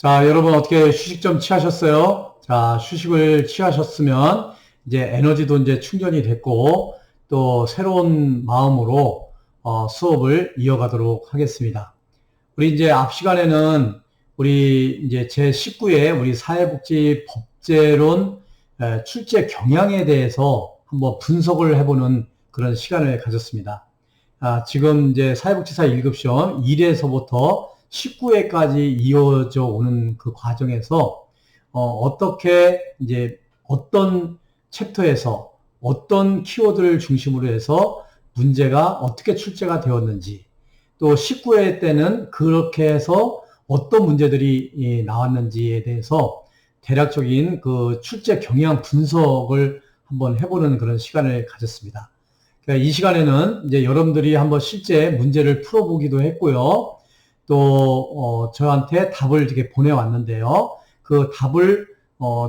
자, 여러분 어떻게 휴식 좀 취하셨어요? 자, 휴식을 취하셨으면 이제 에너지도 이제 충전이 됐고 또 새로운 마음으로 수업을 이어가도록 하겠습니다. 우리 이제 앞 시간에는 우리 이제 제19회 우리 사회복지 법제론 출제 경향에 대해서 한번 분석을 해보는 그런 시간을 가졌습니다. 지금 이제 사회복지사 1급 시험 1회서부터 19회까지 이어져 오는 그 과정에서 어떻게 이제 어떤 챕터에서 어떤 키워드를 중심으로 해서 문제가 어떻게 출제가 되었는지, 또 19회 때는 그렇게 해서 어떤 문제들이 나왔는지에 대해서 대략적인 그 출제 경향 분석을 한번 해보는 그런 시간을 가졌습니다. 그러니까 이 시간에는 이제 여러분들이 한번 실제 문제를 풀어보기도 했고요. 또 저한테 답을 이렇게 보내왔는데요. 그 답을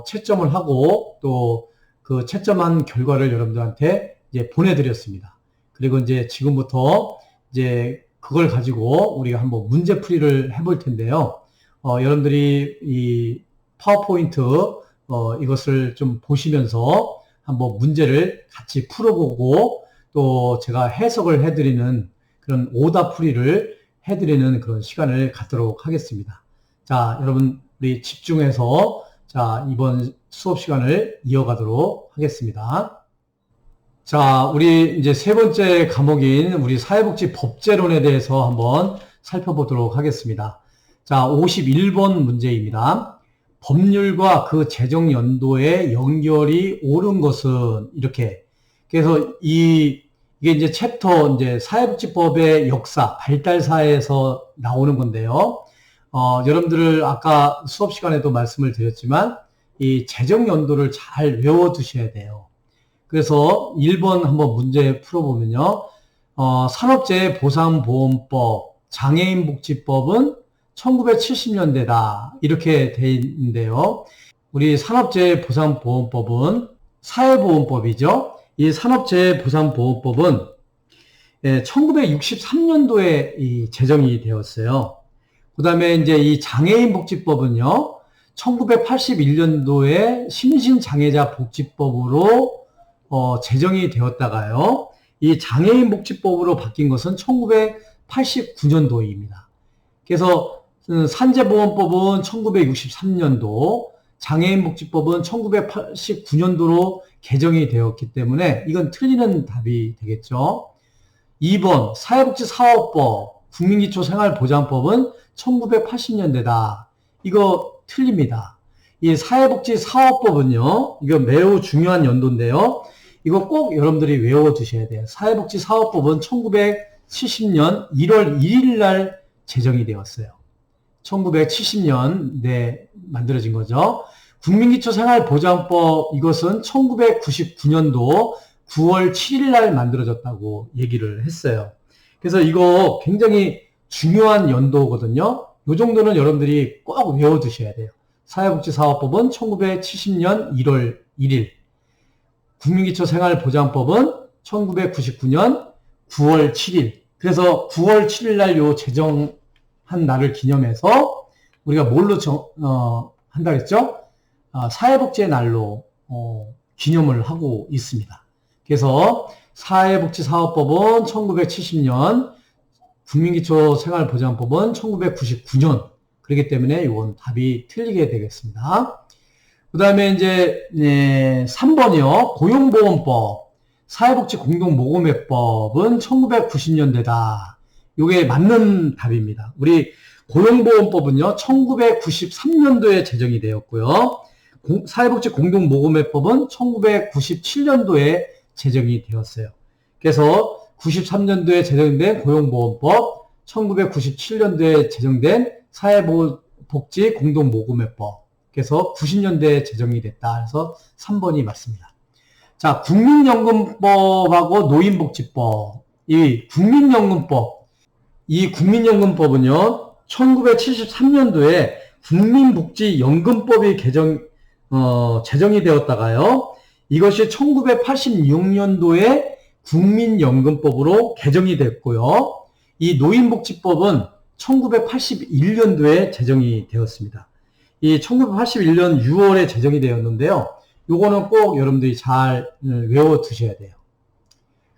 채점을 하고 또 그 채점한 결과를 여러분들한테 이제 보내드렸습니다. 그리고 이제 지금부터 이제 그걸 가지고 우리가 한번 문제풀이를 해볼 텐데요. 여러분들이 이 파워포인트 이것을 좀 보시면서 한번 문제를 같이 풀어보고 또 제가 해석을 해드리는 그런 오답풀이를 해드리는 그런 시간을 갖도록 하겠습니다. 자, 여러분 우리 집중해서 자, 이번 수업 시간을 이어가도록 하겠습니다. 자, 우리 이제 세 번째 과목인 우리 사회복지 법제론에 대해서 한번 살펴보도록 하겠습니다. 자, 51번 문제입니다. 법률과 그 재정 연도의 연결이 옳은 것은 이렇게. 그래서 이게 이제 챕터 이제 사회복지법의 역사, 발달사에서 나오는 건데요. 여러분들을 아까 수업 시간에도 말씀을 드렸지만 이 재정 연도를 잘 외워 두셔야 돼요. 그래서 1번 한번 문제 풀어보면요. 산업재해보상보험법, 장애인복지법은 1970년대다. 이렇게 돼 있는데요. 우리 산업재해보상보험법은 사회보험법이죠. 이 산업재해보상보험법은 1963년도에 제정이 되었어요. 그 다음에 이제 이 장애인복지법은요, 1981년도에 심신장애자 복지법으로 제정이 되었다가요, 이 장애인복지법으로 바뀐 것은 1989년도입니다. 그래서 산재보험법은 1963년도, 장애인복지법은 1989년도로 개정이 되었기 때문에 이건 틀리는 답이 되겠죠. 2번 사회복지사업법, 국민기초생활보장법은 1980년대다. 이거 틀립니다. 이 사회복지사업법은요, 이거 매우 중요한 연도인데요. 이거 꼭 여러분들이 외워두셔야 돼요. 사회복지사업법은 1970년 1월 1일 날 제정이 되었어요. 1970년에 만들어진 거죠. 국민기초생활보장법 이것은 1999년도 9월 7일 날 만들어졌다고 얘기를 했어요. 그래서 이거 굉장히 중요한 연도거든요. 이 정도는 여러분들이 꼭 외워두셔야 돼요. 사회복지사업법은 1970년 1월 1일, 국민기초생활보장법은 1999년 9월 7일. 그래서 9월 7일 날 요 제정한 날을 기념해서 우리가 뭘로 한다 그랬죠? 사회복지의 날로 기념을 하고 있습니다. 그래서 사회복지사업법은 1970년, 국민기초생활보장법은 1999년. 그렇기 때문에 이건 답이 틀리게 되겠습니다. 그 다음에 이제 3번이요. 고용보험법, 사회복지공동모금회법은 1990년대다. 이게 맞는 답입니다. 우리 고용보험법은요, 1993년도에 제정이 되었고요. 사회복지공동모금회법은 1997년도에 제정이 되었어요. 그래서 93년도에 제정된 고용보험법, 1997년도에 제정된 사회복지공동모금회법. 그래서 90년대에 제정이 됐다. 그래서 3번이 맞습니다. 자, 국민연금법하고 노인복지법. 이 국민연금법은요, 1973년도에 국민복지연금법이 제정이 되었다가요, 이것이 1986년도에 국민연금법으로 개정이 됐고요. 이 노인복지법은 1981년도에 제정이 되었습니다. 이 1981년 6월에 제정이 되었는데요. 요거는 꼭 여러분들이 잘 외워 두셔야 돼요.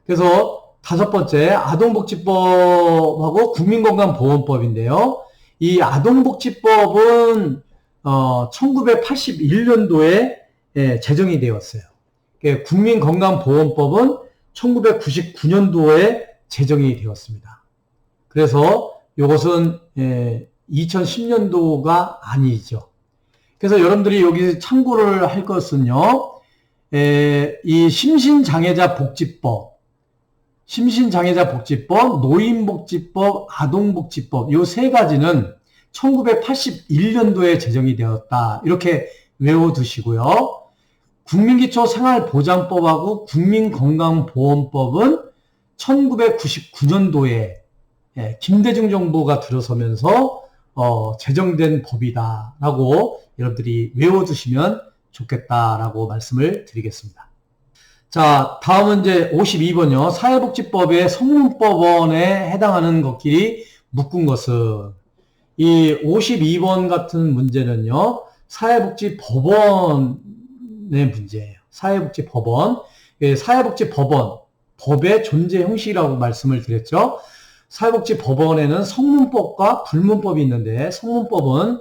그래서 다섯 번째, 아동복지법하고 국민건강보험법인데요. 이 아동복지법은 1981년도에 제정이 되었어요. 국민건강보험법은 1999년도에 제정이 되었습니다. 그래서 이것은 2010년도가 아니죠. 그래서 여러분들이 여기 참고를 할 것은요, 이 심신장애자복지법, 노인복지법, 아동복지법 이 세 가지는 1981년도에 제정이 되었다. 이렇게 외워두시고요. 국민기초생활보장법하고 국민건강보험법은 1999년도에 김대중 정부가 들어서면서 제정된 법이다라고 여러분들이 외워두시면 좋겠다라고 말씀을 드리겠습니다. 자, 다음은 이제 52번이요. 사회복지법의 성문법원에 해당하는 것끼리 묶은 것은, 이 52번 같은 문제는요, 사회복지법원의 문제예요. 사회복지법원. 사회복지법원, 법의 존재 형식이라고 말씀을 드렸죠. 사회복지법원에는 성문법과 불문법이 있는데, 성문법은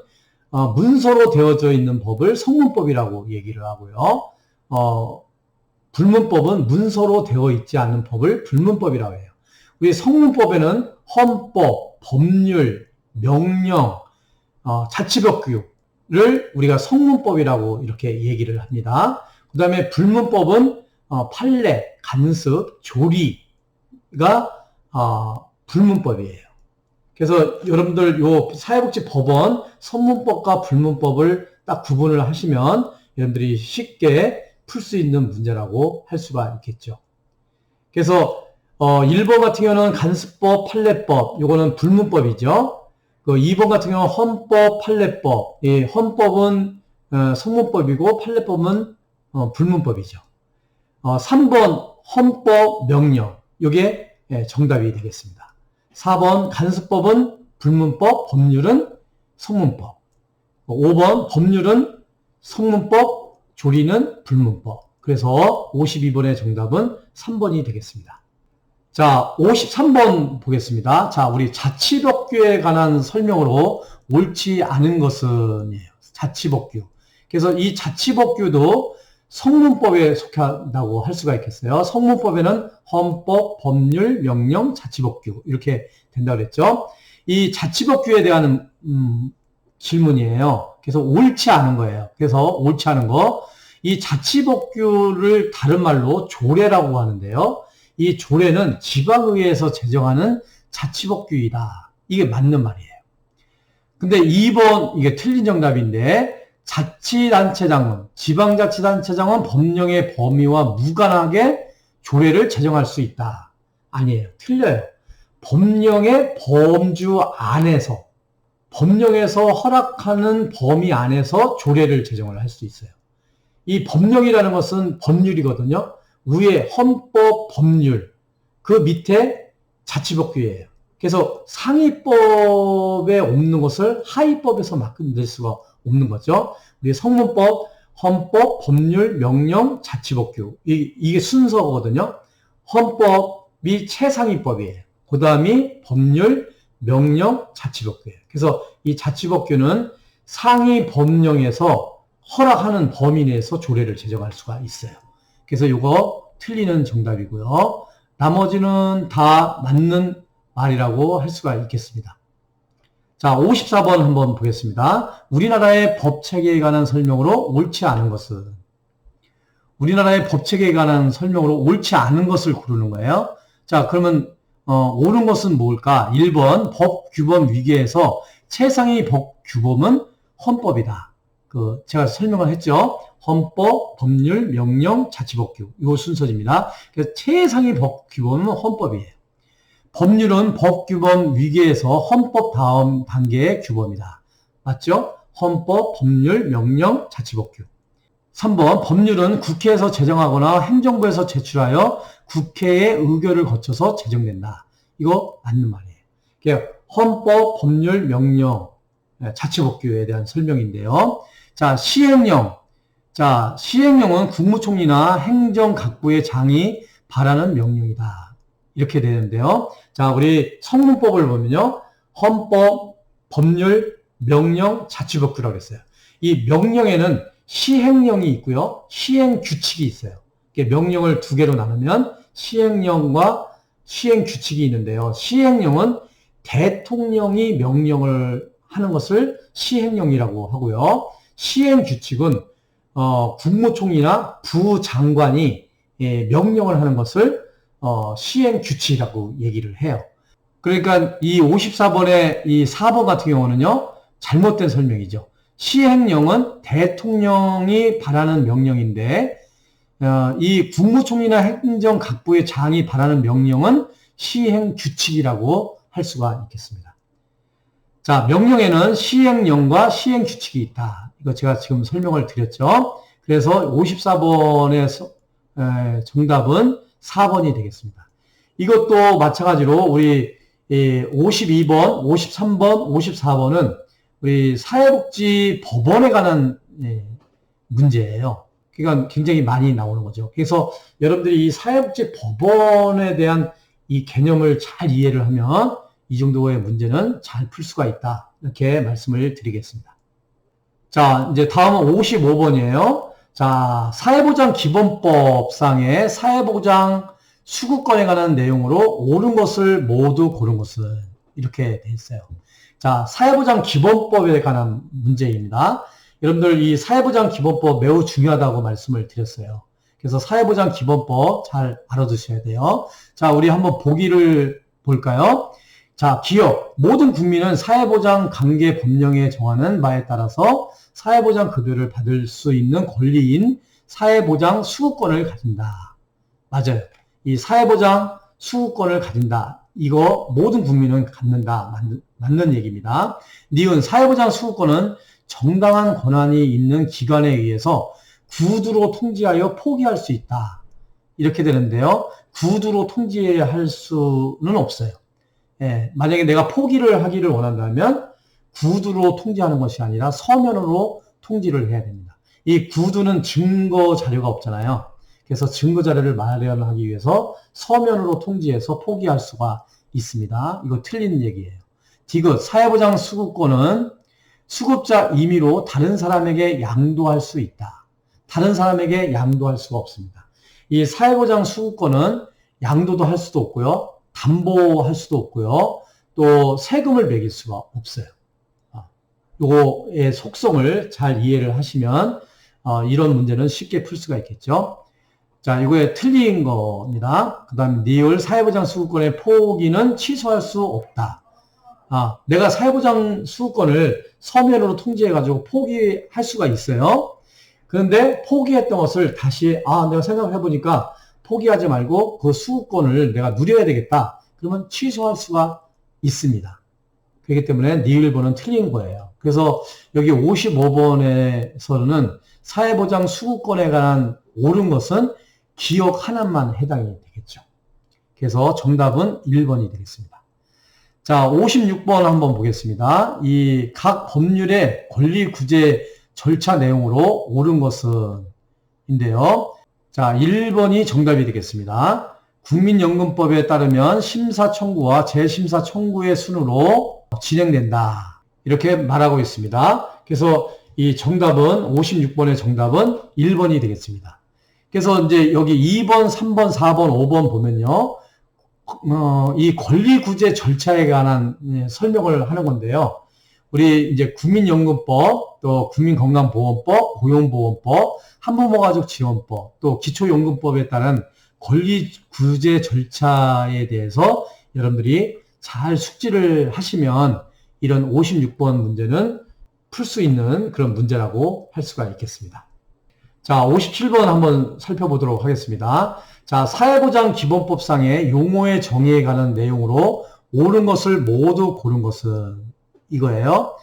문서로 되어져 있는 법을 성문법이라고 얘기를 하고요. 불문법은 문서로 되어 있지 않는 법을 불문법이라고 해요. 우리 성문법에는 헌법, 법률, 명령, 자치법규를 우리가 성문법이라고 이렇게 얘기를 합니다. 그 다음에 불문법은 판례, 간섭, 조리가 불문법이에요. 그래서 여러분들 요 사회복지법원 성문법과 불문법을 딱 구분을 하시면 여러분들이 쉽게 풀 수 있는 문제라고 할 수가 있겠죠. 그래서 1번 같은 경우는 간습법, 판례법, 요거는 불문법이죠. 2번 같은 경우는 헌법, 판례법. 이 헌법은 성문법이고 판례법은 불문법이죠. 3번 헌법, 명령. 요게 정답이 되겠습니다. 4번 간습법은 불문법, 법률은 성문법. 5번 법률은 성문법, 조리는 불문법. 그래서 52번의 정답은 3번이 되겠습니다. 자, 53번 보겠습니다. 자, 우리 자치법규에 관한 설명으로 옳지 않은 것은이에요. 자치법규. 그래서 이 자치법규도 성문법에 속한다고 할 수가 있겠어요. 성문법에는 헌법, 법률, 명령, 자치법규 이렇게 된다고 그랬죠. 이 자치법규에 대한 질문이에요. 그래서 옳지 않은 거예요. 그래서 옳지 않은 거, 이 자치법규를 다른 말로 조례라고 하는데요. 이 조례는 지방의회에서 제정하는 자치법규이다. 이게 맞는 말이에요. 근데 2번 이게 틀린 정답인데, 자치단체장은, 지방자치단체장은 법령의 범위와 무관하게 조례를 제정할 수 있다. 아니에요. 틀려요. 법령의 범주 안에서, 법령에서 허락하는 범위 안에서 조례를 제정을 할 수 있어요. 이 법령이라는 것은 법률이거든요. 위에 헌법, 법률, 그 밑에 자치법규예요. 그래서 상위법에 없는 것을 하위법에서 만들 수가 없는 거죠. 우리 성문법, 헌법, 법률, 명령, 자치법규. 이게 순서거든요. 헌법이 최상위법이에요. 그 다음이 법률, 명령, 자치법규예요. 그래서 이 자치법규는 상위 법령에서 허락하는 범위 내에서 조례를 제정할 수가 있어요. 그래서 이거 틀리는 정답이고요. 나머지는 다 맞는 말이라고 할 수가 있겠습니다. 자, 54번 한번 보겠습니다. 우리나라의 법체계에 관한 설명으로 옳지 않은 것은, 우리나라의 법체계에 관한 설명으로 옳지 않은 것을 고르는 거예요. 자, 그러면 옳은 것은 뭘까? 1번 법규범 위계에서 최상위 법규범은 헌법이다. 제가 설명을 했죠. 헌법, 법률, 명령, 자치법규. 이 순서입니다. 그래서 최상위 법규범은 헌법이에요. 법률은 법규범 위계에서 헌법 다음 단계의 규범이다. 맞죠? 헌법, 법률, 명령, 자치법규. 3번 법률은 국회에서 제정하거나 행정부에서 제출하여 국회의 의결을 거쳐서 제정된다. 이거 맞는 말이에요. 헌법, 법률, 명령 자치법규에 대한 설명인데요. 자, 시행령. 자, 시행령은 국무총리나 행정각부의 장이 발하는 명령이다. 이렇게 되는데요. 자, 우리 성문법을 보면요. 헌법, 법률, 명령, 자치법규라고 했어요. 이 명령에는 시행령이 있고요. 시행규칙이 있어요. 명령을 두 개로 나누면 시행령과 시행규칙이 있는데요. 시행령은 대통령이 명령을 하는 것을 시행령이라고 하고요. 시행규칙은 국무총리나 부장관이 명령을 하는 것을 시행규칙이라고 얘기를 해요. 그러니까 이 54번의 이 4번 같은 경우는요. 잘못된 설명이죠. 시행령은 대통령이 발하는 명령인데 이 국무총리나 행정각부의 장이 발하는 명령은 시행규칙이라고 할 수가 있겠습니다. 자, 명령에는 시행령과 시행규칙이 있다. 이거 제가 지금 설명을 드렸죠. 그래서 54번의 정답은 4번이 되겠습니다. 이것도 마찬가지로 우리 52번, 53번, 54번은 우리 사회복지법원에 관한 문제예요. 그러니까 굉장히 많이 나오는 거죠. 그래서 여러분들이 이 사회복지법원에 대한 이 개념을 잘 이해를 하면 이 정도의 문제는 잘 풀 수가 있다. 이렇게 말씀을 드리겠습니다. 자, 이제 다음은 55번이에요. 자, 사회보장기본법상의 사회보장 수급권에 관한 내용으로 옳은 것을 모두 고른 것은 이렇게 돼 있어요. 자, 사회보장기본법에 관한 문제입니다. 여러분들 이 사회보장기본법 매우 중요하다고 말씀을 드렸어요. 그래서 사회보장기본법 잘 알아두셔야 돼요. 자, 우리 한번 보기를 볼까요? 자, 기업, 모든 국민은 사회보장 관계 법령에 정하는 바에 따라서 사회보장 급여를 받을 수 있는 권리인 사회보장 수급권을 가진다. 맞아요. 이 사회보장 수급권을 가진다. 이거 모든 국민은 갖는다. 맞는 얘기입니다. 니은 사회보장 수급권은 정당한 권한이 있는 기관에 의해서 구두로 통지하여 포기할 수 있다. 이렇게 되는데요. 구두로 통지할 수는 없어요. 예, 만약에 내가 포기를 하기를 원한다면 구두로 통지하는 것이 아니라 서면으로 통지를 해야 됩니다. 이 구두는 증거 자료가 없잖아요. 그래서 증거 자료를 마련하기 위해서 서면으로 통지해서 포기할 수가 있습니다. 이거 틀린 얘기예요. 디귿, 사회보장 수급권은 수급자 임의로 다른 사람에게 양도할 수 있다. 다른 사람에게 양도할 수가 없습니다. 이 사회보장 수급권은 양도도 할 수도 없고요. 담보할 수도 없고요. 또 세금을 매길 수가 없어요. 요거의 속성을 잘 이해를 하시면 이런 문제는 쉽게 풀 수가 있겠죠. 자, 이거에 틀린 겁니다. 그 다음에 니을 사회보장 수급권의 포기는 취소할 수 없다. 내가 사회보장 수급권을 서면으로 통지해가지고 포기할 수가 있어요. 그런데 포기했던 것을 다시 내가 생각해보니까 포기하지 말고 그 수급권을 내가 누려야 되겠다. 그러면 취소할 수가 있습니다. 그렇기 때문에 니을번은 틀린 거예요. 그래서 여기 55번에서는 사회보장 수급권에 관한 옳은 것은 기억 하나만 해당이 되겠죠. 그래서 정답은 1번이 되겠습니다. 자, 56번 한번 보겠습니다. 이 각 법률의 권리 구제 절차 내용으로 옳은 것은 인데요. 자, 1번이 정답이 되겠습니다. 국민연금법에 따르면 심사 청구와 재심사 청구의 순으로 진행된다. 이렇게 말하고 있습니다. 그래서 이 정답은 56번의 정답은 1번이 되겠습니다. 그래서 이제 여기 2번, 3번, 4번, 5번 보면요. 이 권리구제 절차에 관한 설명을 하는 건데요. 우리 이제 국민연금법, 또 국민건강보험법, 고용보험법, 한부모가족지원법, 또 기초연금법에 따른 권리구제 절차에 대해서 여러분들이 잘 숙지를 하시면 이런 56번 문제는 풀 수 있는 그런 문제라고 할 수가 있겠습니다. 자, 57번 한번 살펴보도록 하겠습니다. 자, 사회보장기본법상의 용어의 정의에 관한 내용으로 옳은 것을 모두 고른 것은 이거예요.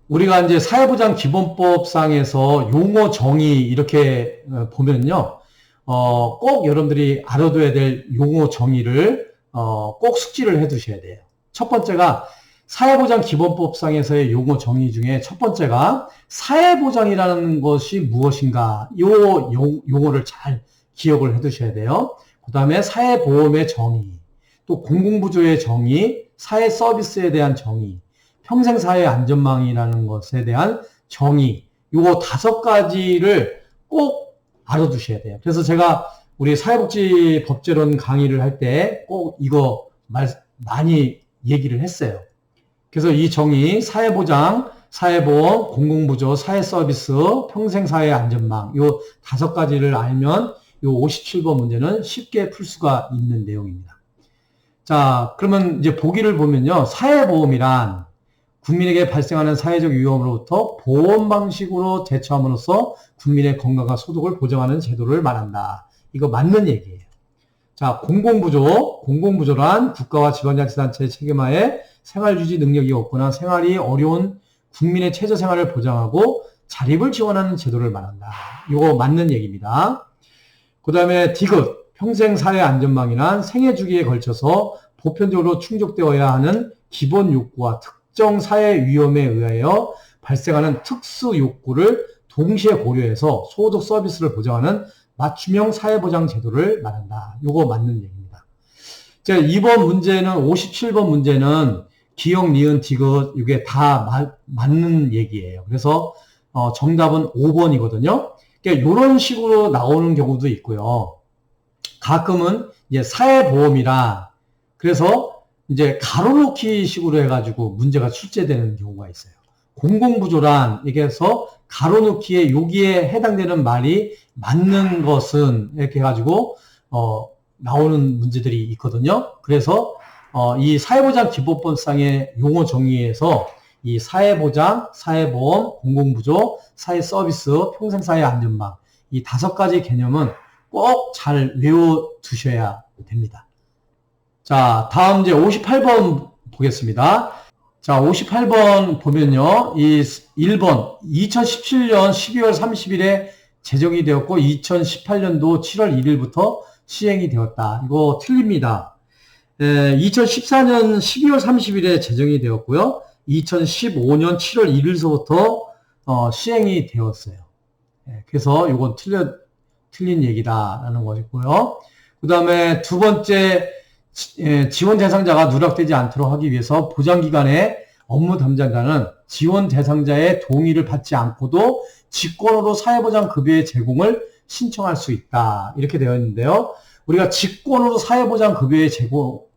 우리가 이제 사회보장기본법상에서 용어 정의 이렇게 보면요. 꼭 여러분들이 알아둬야 될 용어 정의를 꼭 숙지를 해 두셔야 돼요. 첫 번째가 사회보장기본법상에서의 용어 정의 중에 첫 번째가 사회보장이라는 것이 무엇인가, 이 용어를 잘 기억을 해 두셔야 돼요. 그 다음에 사회보험의 정의, 또 공공부조의 정의, 사회서비스에 대한 정의, 평생사회 안전망이라는 것에 대한 정의, 요 5가지를 꼭 알아두셔야 돼요. 그래서 제가 우리 사회복지법제론 강의를 할 때 꼭 이거 많이 얘기를 했어요. 그래서 이 정의, 사회보장, 사회보험, 공공부조, 사회서비스, 평생사회 안전망, 요 5가지를 알면 요 57번 문제는 쉽게 풀 수가 있는 내용입니다. 자, 그러면 이제 보기를 보면요. 사회보험이란 국민에게 발생하는 사회적 위험으로부터 보험 방식으로 대처함으로써 국민의 건강과 소득을 보장하는 제도를 말한다. 이거 맞는 얘기예요. 자, 공공부조란 국가와 지방자치단체의 책임하에 생활유지 능력이 없거나 생활이 어려운 국민의 최저생활을 보장하고 자립을 지원하는 제도를 말한다. 이거 맞는 얘기입니다. 그 다음에 디귿, 평생사회안전망이란 생애주기에 걸쳐서 보편적으로 충족되어야 하는 기본 욕구와 특정 사회 위험에 의하여 발생하는 특수 욕구를 동시에 고려해서 소득 서비스를 보장하는 맞춤형 사회보장 제도를 말한다. 이거 맞는 얘기입니다. 자, 57번 문제는 기역, 니은, 디귿 이게 다 맞는 얘기예요. 그래서 정답은 5번이거든요. 그러니까 이런 식으로 나오는 경우도 있고요. 가끔은 이제 사회보험이라 그래서 이제 가로놓기 식으로 해가지고 문제가 출제되는 경우가 있어요. 공공부조란 이렇게 해서 가로놓기에 여기에 해당되는 말이 맞는 것은 이렇게 해가지고 나오는 문제들이 있거든요. 그래서 이 사회보장기본법상의 용어 정의에서 이 사회보장, 사회보험, 공공부조, 사회서비스, 평생사회 안전망 이 5가지 개념은 꼭 잘 외워두셔야 됩니다. 자, 다음 이제 58번 보겠습니다. 자, 58번 보면요. 이 1번 2017년 12월 30일에 제정이 되었고 2018년도 7월 1일부터 시행이 되었다. 이거 틀립니다. 2014년 12월 30일에 제정이 되었고요. 2015년 7월 1일서부터 시행이 되었어요. 그래서 이건 틀린 얘기다라는 것이고요. 그 다음에 두 번째, 지원 대상자가 누락되지 않도록 하기 위해서 보장기관의 업무 담당자는 지원 대상자의 동의를 받지 않고도 직권으로 사회보장급여의 제공을 신청할 수 있다. 이렇게 되어 있는데요. 우리가 직권으로 사회보장급여의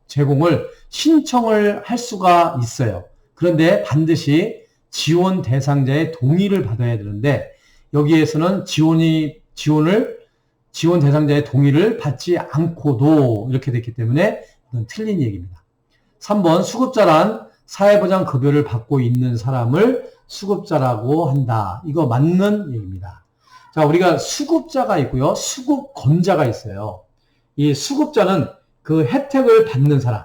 제공을 신청을 할 수가 있어요. 그런데 반드시 지원 대상자의 동의를 받아야 되는데 여기에서는 지원 대상자의 동의를 받지 않고도 이렇게 됐기 때문에 이건 틀린 얘기입니다. 3번 수급자란 사회보장급여를 받고 있는 사람을 수급자라고 한다. 이거 맞는 얘기입니다. 자, 우리가 수급자가 있고요. 수급권자가 있어요. 이 수급자는 그 혜택을 받는 사람,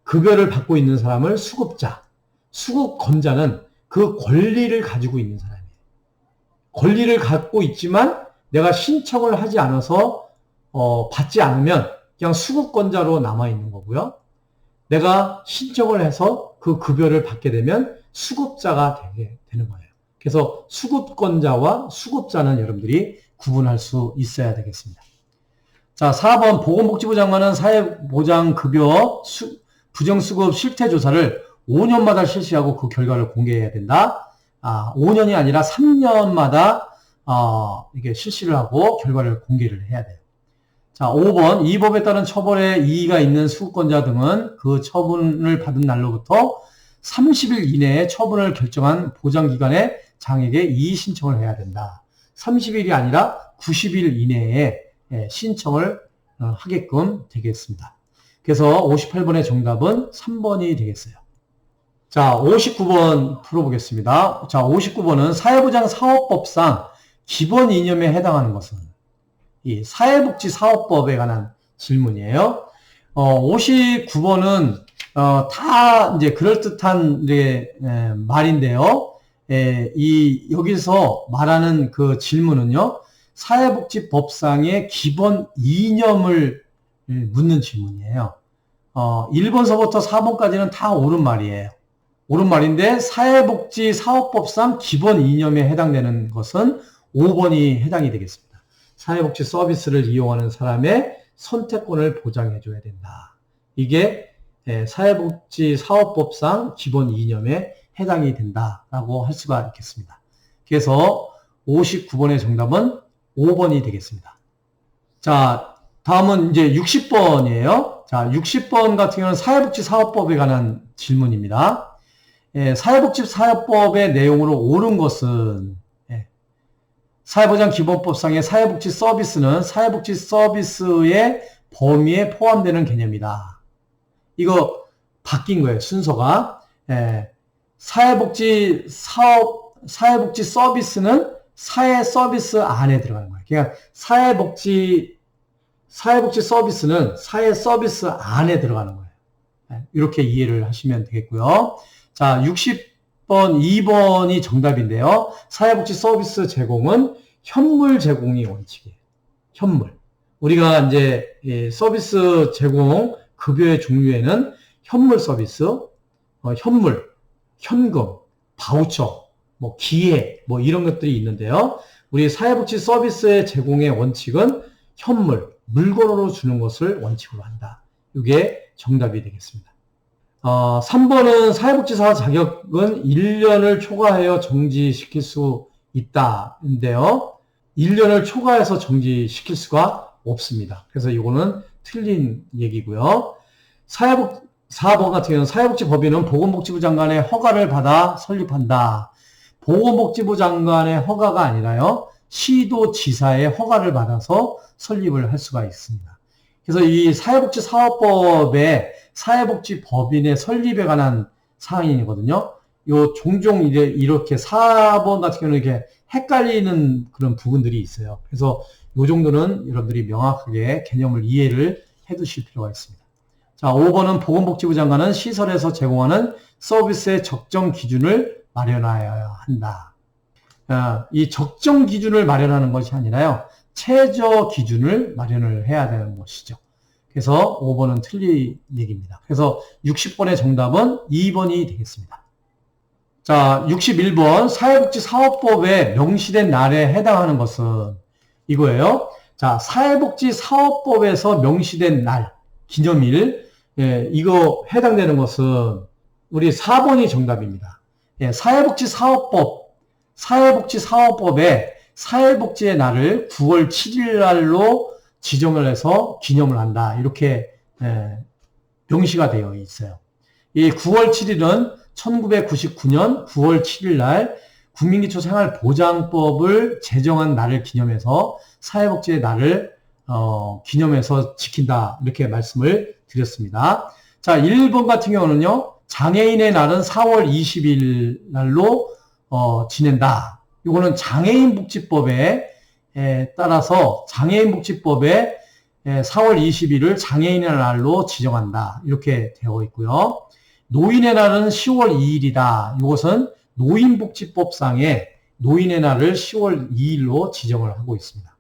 급여를 받고 있는 사람을 수급자, 수급권자는 그 권리를 가지고 있는 사람이에요. 권리를 갖고 있지만 내가 신청을 하지 않아서 받지 않으면 그냥 수급권자로 남아있는 거고요. 내가 신청을 해서 그 급여를 받게 되면 수급자가 되게 되는 거예요. 그래서 수급권자와 수급자는 여러분들이 구분할 수 있어야 되겠습니다. 자, 4번 보건복지부 장관은 사회보장급여 부정수급 실태조사를 5년마다 실시하고 그 결과를 공개해야 된다. 5년이 아니라 3년마다 이게 실시를 하고 결과를 공개를 해야 돼요. 자, 5번 이 법에 따른 처벌에 이의가 있는 수급권자 등은 그 처분을 받은 날로부터 30일 이내에 처분을 결정한 보장기관의 장에게 이의 신청을 해야 된다. 30일이 아니라 90일 이내에 신청을 하게끔 되겠습니다. 그래서 58번의 정답은 3번이 되겠어요. 자, 59번 풀어보겠습니다. 자, 59번은 사회보장사업법상 기본 이념에 해당하는 것은 이 사회복지사업법에 관한 질문이에요. 59번은 다 이제 그럴듯한 말인데요. 여기서 말하는 그 질문은요. 사회복지법상의 기본 이념을 묻는 질문이에요. 1번서부터 4번까지는 다 옳은 말이에요. 옳은 말인데 사회복지사업법상 기본 이념에 해당되는 것은 5번이 해당이 되겠습니다. 사회복지 서비스를 이용하는 사람의 선택권을 보장해줘야 된다. 이게 사회복지사업법상 기본 이념에 해당이 된다라고 할 수가 있겠습니다. 그래서 59번의 정답은 5번이 되겠습니다. 자, 다음은 이제 60번이에요. 자, 60번 같은 경우는 사회복지사업법에 관한 질문입니다. 사회복지사업법의 내용으로 옳은 것은 사회보장기본법상의 사회복지 서비스는 사회복지 서비스의 범위에 포함되는 개념이다. 이거 바뀐 거예요, 순서가. 사회복지 서비스는 사회 서비스 안에 들어가는 거예요. 그러니까 사회복지 서비스는 사회 서비스 안에 들어가는 거예요. 이렇게 이해를 하시면 되겠고요. 자, 60번 2번이 정답인데요. 사회복지 서비스 제공은 현물 제공이 원칙이에요. 현물. 우리가 이제 서비스 제공 급여의 종류에는 현물 서비스, 현물, 현금, 바우처, 뭐 기회, 뭐 이런 것들이 있는데요. 우리 사회복지 서비스의 제공의 원칙은 현물, 물건으로 주는 것을 원칙으로 한다. 이게 정답이 되겠습니다. 3번은 사회복지사 자격은 1년을 초과하여 정지시킬 수 있다인데요. 1년을 초과해서 정지시킬 수가 없습니다. 그래서 이거는 틀린 얘기고요. 4번 같은 경우는 사회복지법인은 보건복지부 장관의 허가를 받아 설립한다. 보건복지부 장관의 허가가 아니라요. 시도지사의 허가를 받아서 설립을 할 수가 있습니다. 그래서 이 사회복지사업법의 사회복지법인의 설립에 관한 사항이거든요. 종종 이렇게 4번 같은 경우는 이렇게 헷갈리는 그런 부분들이 있어요. 그래서 이 정도는 여러분들이 명확하게 개념을 이해를 해 두실 필요가 있습니다. 자, 5번은 보건복지부 장관은 시설에서 제공하는 서비스의 적정 기준을 마련하여야 한다. 이 적정 기준을 마련하는 것이 아니라요. 최저 기준을 마련을 해야 되는 것이죠. 그래서 5번은 틀린 얘기입니다. 그래서 60번의 정답은 2번이 되겠습니다. 자, 61번 사회복지사업법에 명시된 날에 해당하는 것은 이거예요. 자, 사회복지사업법에서 명시된 날, 기념일, 이거 해당되는 것은 우리 4번이 정답입니다. 사회복지사업법에 사회복지의 날을 9월 7일 날로 지정을 해서 기념을 한다. 이렇게 명시가 되어 있어요. 이 9월 7일은 1999년 9월 7일 날 국민기초생활보장법을 제정한 날을 기념해서 사회복지의 날을 기념해서 지킨다. 이렇게 말씀을 드렸습니다. 자, 1번 같은 경우는요. 장애인의 날은 4월 20일 날로 지낸다. 이거는 장애인복지법에 따라서 장애인복지법에 4월 20일을 장애인의 날로 지정한다. 이렇게 되어 있고요. 노인의 날은 10월 2일이다. 이것은 노인복지법상의 노인의 날을 10월 2일로 지정을 하고 있습니다.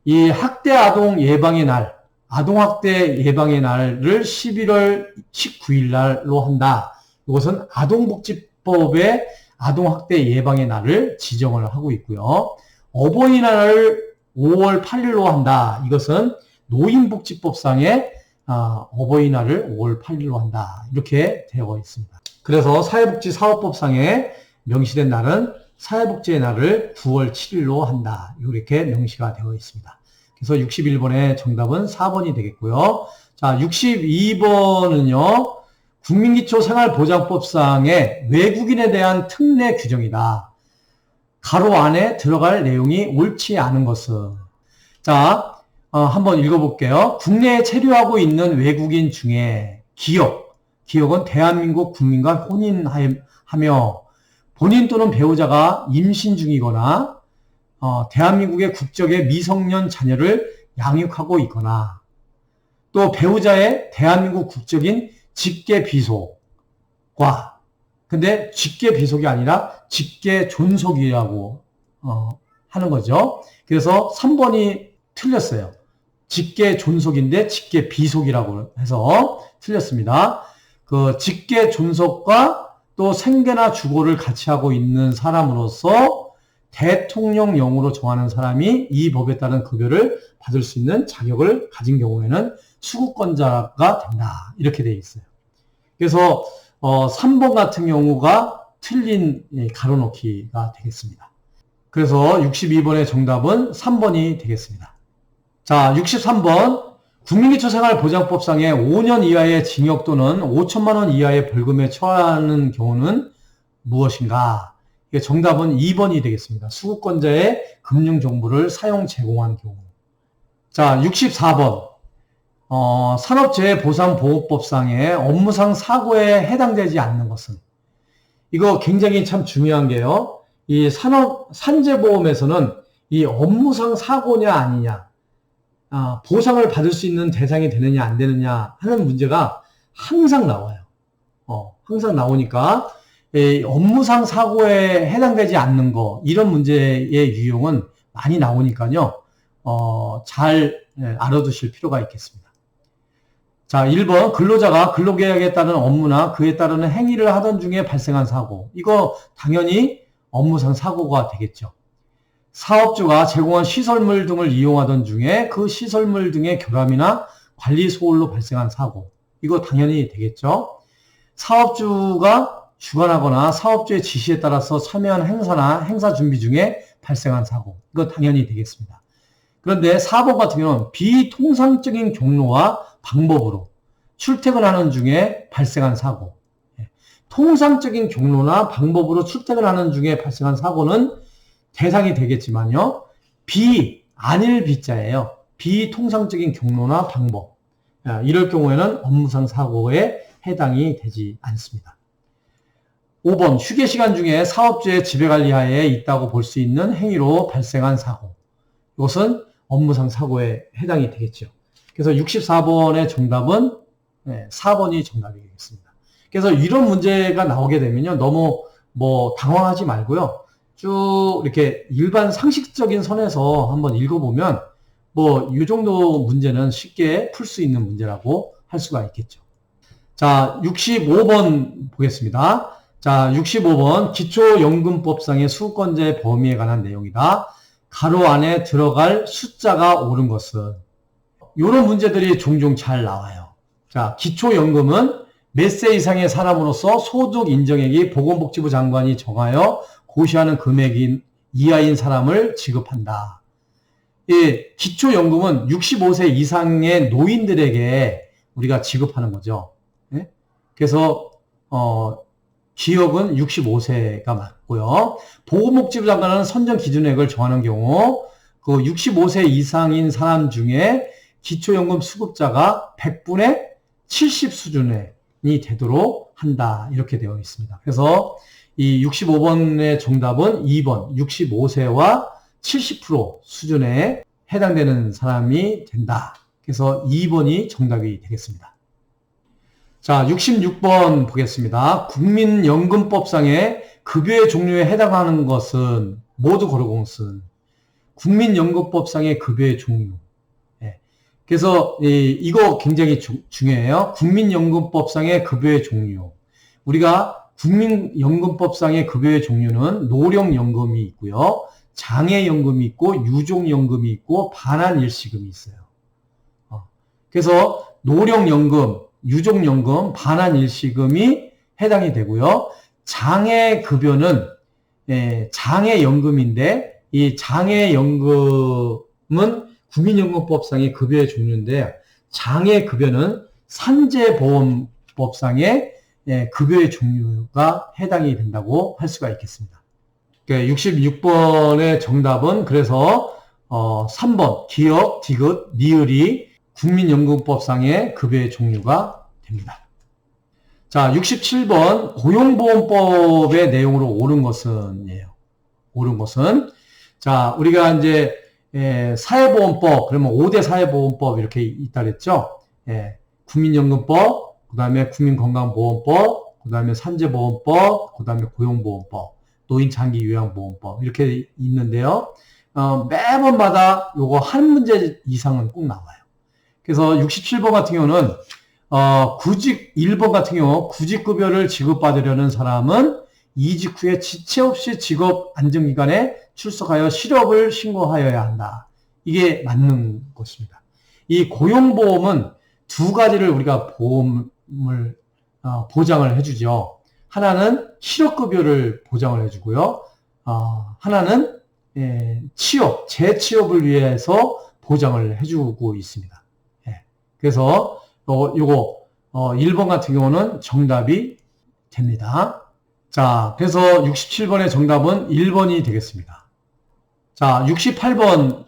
이 학대 아동 예방의 날, 아동학대 예방의 날을 11월 19일 날로 한다. 이것은 아동복지법의 아동학대 예방의 날을 지정을 하고 있고요. 어버이날을 5월 8일로 한다. 이것은 노인복지법상의 어버이날을 5월 8일로 한다. 이렇게 되어 있습니다. 그래서 사회복지사업법상에 명시된 날은 사회복지의 날을 9월 7일로 한다. 이렇게 명시가 되어 있습니다. 그래서 61번의 정답은 4번이 되겠고요. 자, 62번은요. 국민기초생활보장법상의 외국인에 대한 특례 규정이다. 가로 안에 들어갈 내용이 옳지 않은 것은. 자, 한번 읽어볼게요. 국내에 체류하고 있는 외국인 중에 기역은 대한민국 국민과 혼인하며 본인 또는 배우자가 임신 중이거나 대한민국의 국적의 미성년 자녀를 양육하고 있거나 또 배우자의 대한민국 국적인 직계 비속과 근데 직계 비속이 아니라 직계 존속이라고 하는 거죠. 그래서 3번이 틀렸어요. 직계 존속인데 직계 비속이라고 해서 틀렸습니다. 그 직계 존속과 또 생계나 주거를 같이 하고 있는 사람으로서 대통령령으로 정하는 사람이 이 법에 따른 급여를 받을 수 있는 자격을 가진 경우에는 수급권자가 된다. 이렇게 되어 있어요. 그래서 3번 같은 경우가 틀린 가로놓기가 되겠습니다. 그래서 62번의 정답은 3번이 되겠습니다. 자, 63번. 국민기초생활보장법상의 5년 이하의 징역 또는 5천만 원 이하의 벌금에 처하는 경우는 무엇인가? 정답은 2번이 되겠습니다. 수급권자의 금융정보를 사용 제공한 경우. 자, 64번. 산업재해보상보호법상의 업무상 사고에 해당되지 않는 것은? 이거 굉장히 참 중요한 게요. 이 산재보험에서는 이 업무상 사고냐 아니냐, 보상을 받을 수 있는 대상이 되느냐 안 되느냐 하는 문제가 항상 나와요. 항상 나오니까 업무상 사고에 해당되지 않는 거, 이런 문제의 유형은 많이 나오니까요. 잘 알아두실 필요가 있겠습니다. 자, 1번. 근로자가 근로계약에 따른 업무나 그에 따르는 행위를 하던 중에 발생한 사고. 이거 당연히 업무상 사고가 되겠죠. 사업주가 제공한 시설물 등을 이용하던 중에 그 시설물 등의 결함이나 관리 소홀로 발생한 사고. 이거 당연히 되겠죠. 사업주가 주관하거나 사업주의 지시에 따라서 참여한 행사나 행사 준비 중에 발생한 사고. 이거 당연히 되겠습니다. 그런데 4번 같은 경우는 비통상적인 경로와 방법으로 출퇴근하는 중에 발생한 사고. 통상적인 경로나 방법으로 출퇴근하는 중에 발생한 사고는 대상이 되겠지만요. 아닐 비자예요. 비통상적인 경로나 방법. 이럴 경우에는 업무상 사고에 해당이 되지 않습니다. 5번. 휴게 시간 중에 사업주의 지배관리하에 있다고 볼 수 있는 행위로 발생한 사고. 이것은 업무상 사고에 해당이 되겠죠. 그래서 64번의 정답은 4번이 정답이 되겠습니다. 그래서 이런 문제가 나오게 되면요. 너무 당황하지 말고요. 쭉 이렇게 일반 상식적인 선에서 한번 읽어보면 이 정도 문제는 쉽게 풀 수 있는 문제라고 할 수가 있겠죠. 자, 65번 보겠습니다. 자, 65번. 기초연금법상의 수급권자의 범위에 관한 내용이다. 가로 안에 들어갈 숫자가 옳은 것은? 이런 문제들이 종종 잘 나와요. 자, 기초연금은 몇 세 이상의 사람으로서 소득 인정액이 보건복지부 장관이 정하여 고시하는 금액인 이하인 사람을 지급한다. 이 기초연금은 65세 이상의 노인들에게 우리가 지급하는 거죠. 그래서 기억은 65세가 맞고요. 보건복지부 장관은 선정 기준액을 정하는 경우 그 65세 이상인 사람 중에 기초연금 수급자가 100분의 70 수준이 되도록 한다. 이렇게 되어 있습니다. 그래서 이 65번의 정답은 2번, 65세와 70% 수준에 해당되는 사람이 된다. 그래서 2번이 정답이 되겠습니다. 자, 66번 보겠습니다. 국민연금법상의 급여의 종류에 해당하는 것은 모두 고르공쓴 국민연금법상의 급여의 종류. 그래서 이거 굉장히 중요해요. 국민연금법상의 급여의 종류. 우리가 국민연금법상의 급여의 종류는 노령연금이 있고요. 장애연금이 있고 유족연금이 있고 반환일시금이 있어요. 그래서 노령연금, 유족연금, 반환일시금이 해당이 되고요. 장애급여는 장애연금인데 이 장애연금은 국민연금법상의 급여의 종류인데 장애급여는 산재보험법상의 급여의 종류가 해당이 된다고 할 수가 있겠습니다. 66번의 정답은 그래서 3번 기역, 디귿, 니을이 국민연금법상의 급여의 종류가 됩니다. 자, 67번 고용보험법의 내용으로 옳은 것은 옳은 것은 자, 우리가 이제 사회보험법, 그러면 5대 사회보험법 이렇게 있다 그랬죠. 국민연금법, 그 다음에 국민건강보험법, 그 다음에 산재보험법, 그 다음에 고용보험법, 노인장기요양보험법 이렇게 있는데요. 매번마다 요거 한 문제 이상은 꼭 나와요. 그래서 67번 같은 경우는 구직 1번 같은 경우 구직급여를 지급받으려는 사람은 이직 후에 지체 없이 직업 안정기관에 출석하여 실업을 신고하여야 한다. 이게 맞는 것입니다. 이 고용보험은 두 가지를 우리가 보험을 보장을 해주죠. 하나는 실업급여를 보장을 해주고요. 하나는 취업, 재취업을 위해서 보장을 해주고 있습니다. 그래서 요거 1번 같은 경우는 정답이 됩니다. 자, 그래서 67번의 정답은 1번이 되겠습니다. 자, 68번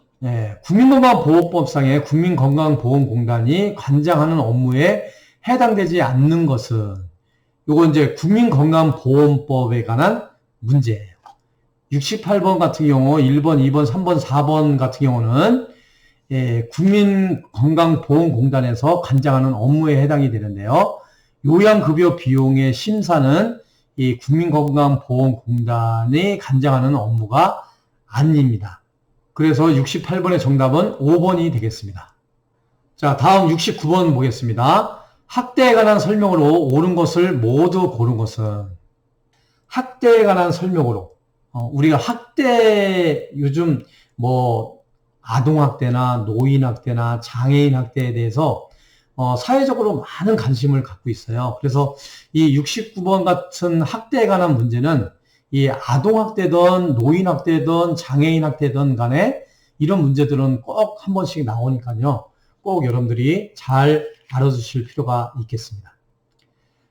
국민건강보호법상의 국민건강보험공단이 관장하는 업무에 해당되지 않는 것은 요거 이제 국민건강보험법에 관한 문제예요. 68번 같은 경우 1번, 2번, 3번, 4번 같은 경우는 국민건강보험공단에서 관장하는 업무에 해당이 되는데요. 요양급여 비용의 심사는 이 국민건강보험공단이 관장하는 업무가 아닙니다. 그래서 68번의 정답은 5번이 되겠습니다. 자, 다음 69번 보겠습니다. 학대에 관한 설명으로 옳은 것을 모두 고른 것은 학대에 관한 설명으로 우리가 학대 요즘 뭐 아동학대나 노인학대나 장애인학대에 대해서 사회적으로 많은 관심을 갖고 있어요. 그래서 이 69번 같은 학대에 관한 문제는 이 아동학대든 노인학대든 장애인학대든 간에 이런 문제들은 꼭 한 번씩 나오니까요. 꼭 여러분들이 잘 알아두실 필요가 있겠습니다.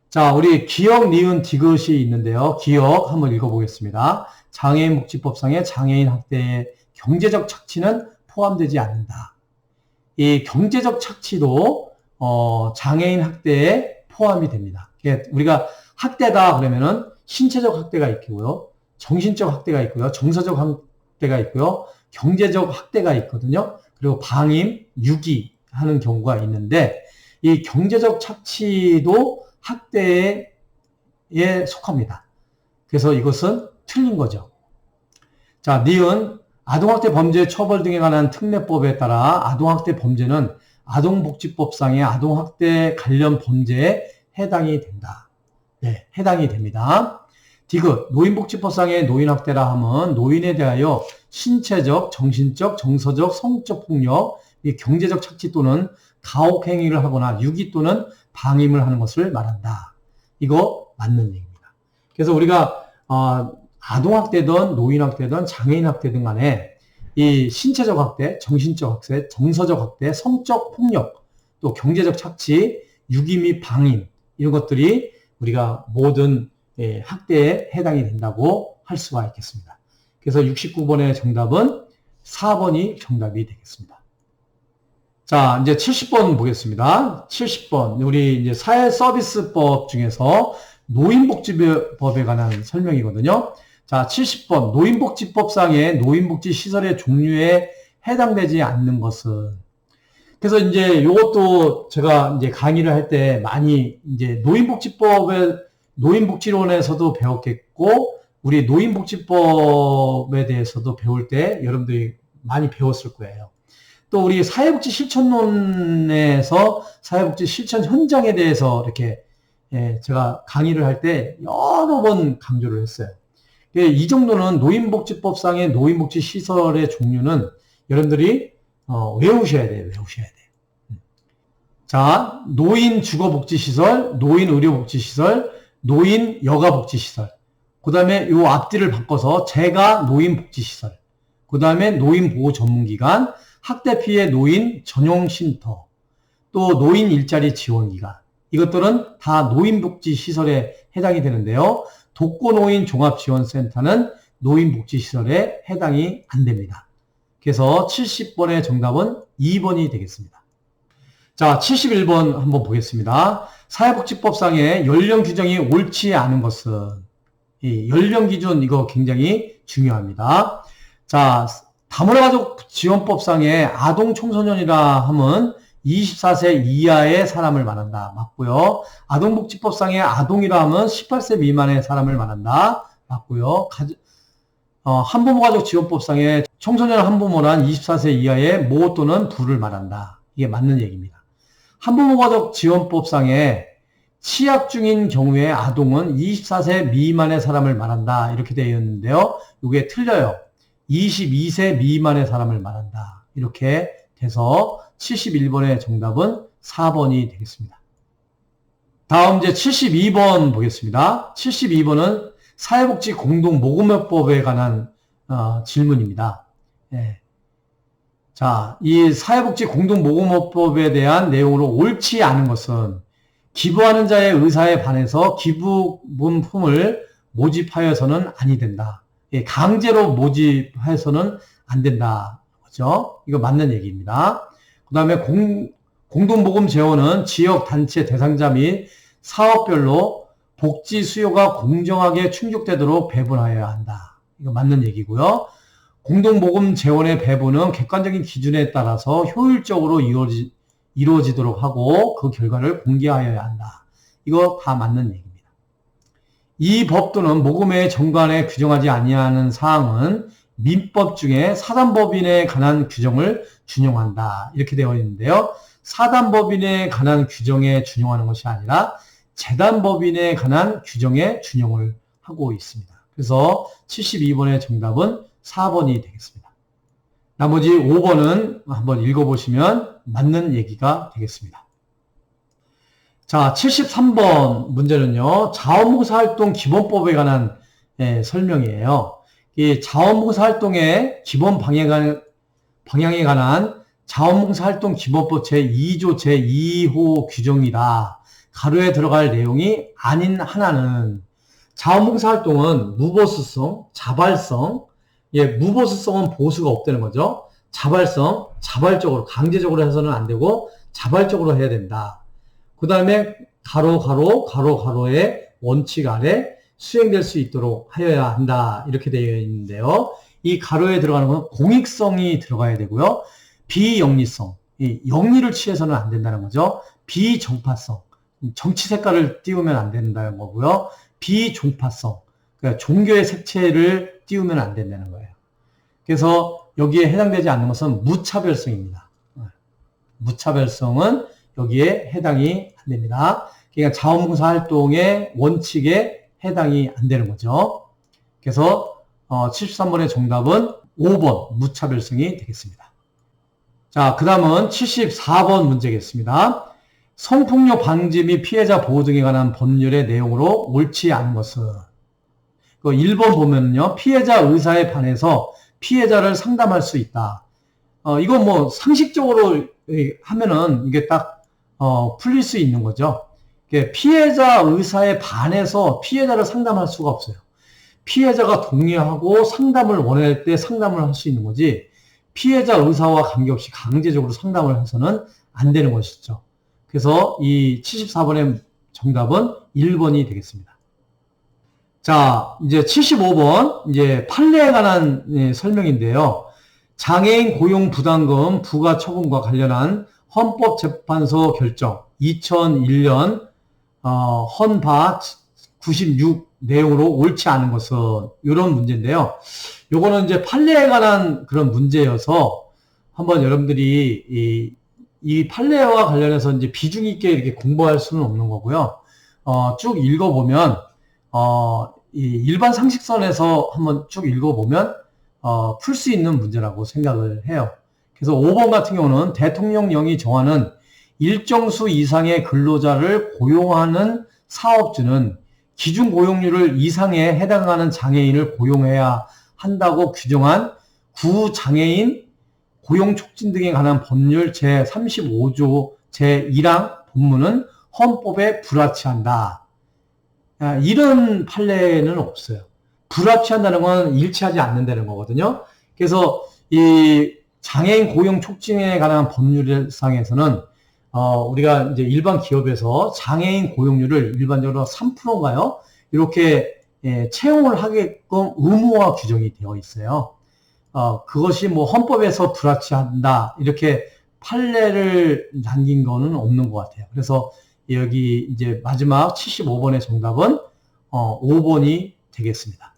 자, 우리 기역, 니은, 디귿이 있는데요. 기역 한번 읽어보겠습니다. 장애인복지법상의 장애인학대의 경제적 착취는 포함되지 않는다. 이 경제적 착취도 장애인 학대에 포함이 됩니다. 우리가 학대다 그러면은 신체적 학대가 있고요, 정신적 학대가 있고요, 정서적 학대가 있고요, 경제적 학대가 있거든요. 그리고 방임, 유기하는 경우가 있는데 이 경제적 착취도 학대에 속합니다. 그래서 이것은 틀린 거죠. 자, 니은 아동학대 범죄 처벌 등에 관한 특례법에 따라 아동학대 범죄는 아동복지법상의 아동학대 관련 범죄에 해당이 된다. 네, 해당이 됩니다. 디귿, 노인복지법상의 노인학대라 함은 노인에 대하여 신체적, 정신적, 정서적, 성적 폭력, 경제적 착취 또는 가혹행위를 하거나 유기 또는 방임을 하는 것을 말한다. 이거 맞는 얘기입니다. 그래서 우리가 아동학대든 노인학대든 장애인학대든 간에 이 신체적 학대, 정신적 학대, 정서적 학대, 성적 폭력, 또 경제적 착취, 유기 및 방임 이런 것들이 우리가 모든 학대에 해당이 된다고 할 수가 있겠습니다. 그래서 69번의 정답은 4번이 정답이 되겠습니다. 자, 이제 70번 보겠습니다. 70번. 우리 이제 사회서비스법 중에서 노인복지법에 관한 설명이거든요. 자, 70번. 노인복지법상의 노인복지시설의 종류에 해당되지 않는 것은. 그래서 이제 이것도 제가 이제 강의를 할 때 많이 이제 노인복지론에서도 배웠겠고, 우리 노인복지법에 대해서도 배울 때 여러분들이 많이 배웠을 거예요. 또 우리 사회복지 실천론에서 사회복지 실천 현장에 대해서 이렇게 제가 강의를 할 때 여러 번 강조를 했어요. 이 정도는 노인복지법상의 노인복지시설의 종류는 여러분들이 외우셔야 돼요. 외우셔야 돼요. 자, 노인주거복지시설, 노인의료복지시설, 노인여가복지시설. 그 다음에 요 앞뒤를 바꿔서 재가 노인복지시설. 그 다음에 노인보호전문기관, 학대 피해 노인 전용쉼터, 또 노인 일자리 지원기관. 이것들은 다 노인복지시설에 해당이 되는데요. 독거노인 종합지원센터는 노인복지시설에 해당이 안 됩니다. 그래서 70번의 정답은 2번이 되겠습니다. 자, 71번 한번 보겠습니다. 사회복지법상의 연령 규정이 옳지 않은 것은, 이 연령 기준 이거 굉장히 중요합니다. 자, 다문화가족지원법상의 아동 청소년이라 함은 24세 이하의 사람을 말한다. 맞고요. 아동복지법상의 아동이라 함은 18세 미만의 사람을 말한다. 맞고요. 한부모가족지원법상에 청소년 한부모란 24세 이하의 모 또는 부를 말한다. 이게 맞는 얘기입니다. 한부모가족지원법상에 치약 중인 경우에 아동은 24세 미만의 사람을 말한다. 이렇게 되어 있는데요. 이게 틀려요. 22세 미만의 사람을 말한다. 이렇게 돼서 71번의 정답은 4번이 되겠습니다. 다음 이제 72번 보겠습니다. 72번은 사회복지 공동모금업법에 관한 질문입니다. 예. 자, 이 사회복지 공동모금업법에 대한 내용으로 옳지 않은 것은 기부하는 자의 의사에 반해서 기부금품을 모집하여서는 아니 된다. 예, 강제로 모집해서는 안 된다. 그죠? 이거 맞는 얘기입니다. 그 다음에 공동모금 재원은 지역 단체 대상자 및 사업별로 복지 수요가 공정하게 충족되도록 배분하여야 한다. 이거 맞는 얘기고요. 공동모금 재원의 배분은 객관적인 기준에 따라서 효율적으로 이루어지도록 하고 그 결과를 공개하여야 한다. 이거 다 맞는 얘기입니다. 이 법 또는 모금의 정관에 규정하지 아니하는 사항은 민법 중에 사단법인에 관한 규정을 준용한다. 이렇게 되어 있는데요. 사단법인에 관한 규정에 준용하는 것이 아니라 재단법인에 관한 규정에 준용을 하고 있습니다. 그래서 72번의 정답은 4번이 되겠습니다. 나머지 5번은 한번 읽어보시면 맞는 얘기가 되겠습니다. 자, 73번 문제는요. 자원봉사활동 기본법에 관한 설명이에요. 이 자원봉사활동의 기본 방향에 관한 자원봉사활동 기본법 제2조 제2호 규정이라 가로에 들어갈 내용이 아닌 하나는 자원봉사활동은 무보수성, 자발성, 무보수성은 보수가 없다는 거죠. 자발성, 자발적으로, 강제적으로 해서는 안 되고 자발적으로 해야 된다. 그 다음에 가로의 원칙 아래 수행될 수 있도록 하여야 한다. 이렇게 되어 있는데요. 이 가로에 들어가는 건 공익성이 들어가야 되고요. 비영리성, 영리를 취해서는 안 된다는 거죠. 비정파성, 정치 색깔을 띄우면 안 된다는 거고요. 비종파성, 그러니까 종교의 색채를 띄우면 안 된다는 거예요. 그래서 여기에 해당되지 않는 것은 무차별성입니다. 무차별성은 여기에 해당이 안 됩니다. 그러니까 자원봉사 활동의 원칙에 해당이 안 되는 거죠. 그래서 73번의 정답은 5번 무차별성이 되겠습니다. 자, 그 다음은 74번 문제겠습니다. 성폭력 방지 및 피해자 보호 등에 관한 법률의 내용으로 옳지 않은 것은 1번 보면요. 피해자 의사에 반해서 피해자를 상담할 수 있다. 이건 뭐 상식적으로 하면은 이게 딱 풀릴 수 있는 거죠. 피해자 의사에 반해서 피해자를 상담할 수가 없어요. 피해자가 동의하고 상담을 원할 때 상담을 할 수 있는 거지 피해자 의사와 관계없이 강제적으로 상담을 해서는 안 되는 것이죠. 그래서 이 74번의 정답은 1번이 되겠습니다. 자, 이제 75번, 이제 판례에 관한 설명인데요. 장애인 고용 부담금 부과 처분과 관련한 헌법재판소 결정 2001년 헌바 96 내용으로 옳지 않은 것은 이런 문제인데요. 요거는 이제 판례에 관한 그런 문제여서 한번 여러분들이 이 판례와 관련해서 이제 비중 있게 이렇게 공부할 수는 없는 거고요. 쭉 읽어보면, 이 일반 상식선에서 한번 쭉 읽어보면, 풀 수 있는 문제라고 생각을 해요. 그래서 5번 같은 경우는 대통령령이 정하는 일정 수 이상의 근로자를 고용하는 사업주는 기준 고용률을 이상에 해당하는 장애인을 고용해야 한다고 규정한 구장애인 고용 촉진 등에 관한 법률 제35조 제1항 본문은 헌법에 불합치한다. 이런 판례는 없어요. 불합치한다는 건 일치하지 않는다는 거거든요. 그래서 이 장애인 고용 촉진에 관한 법률상에서는 우리가 이제 일반 기업에서 장애인 고용률을 일반적으로 3%인가요? 이렇게 채용을 하게끔 의무화 규정이 되어 있어요. 그것이 뭐 헌법에서 불합치한다 이렇게 판례를 남긴 거는 없는 것 같아요. 그래서 여기 이제 마지막 75번의 정답은 5번이 되겠습니다.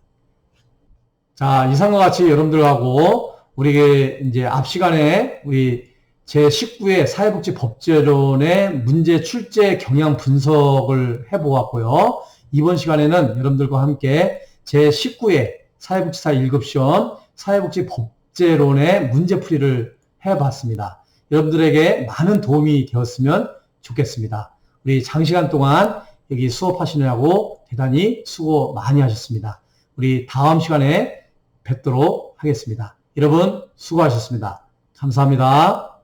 자, 이상과 같이 여러분들하고 우리 이제 앞 시간에 우리 제19회 사회복지법제론의 문제 출제 경향 분석을 해보았고요. 이번 시간에는 여러분들과 함께 제19회 사회복지사 1급시험 사회복지법제론의 문제풀이를 해봤습니다. 여러분들에게 많은 도움이 되었으면 좋겠습니다. 우리 장시간 동안 여기 수업하시느라고 대단히 수고 많이 하셨습니다. 우리 다음 시간에 뵙도록 하겠습니다. 여러분 수고하셨습니다. 감사합니다.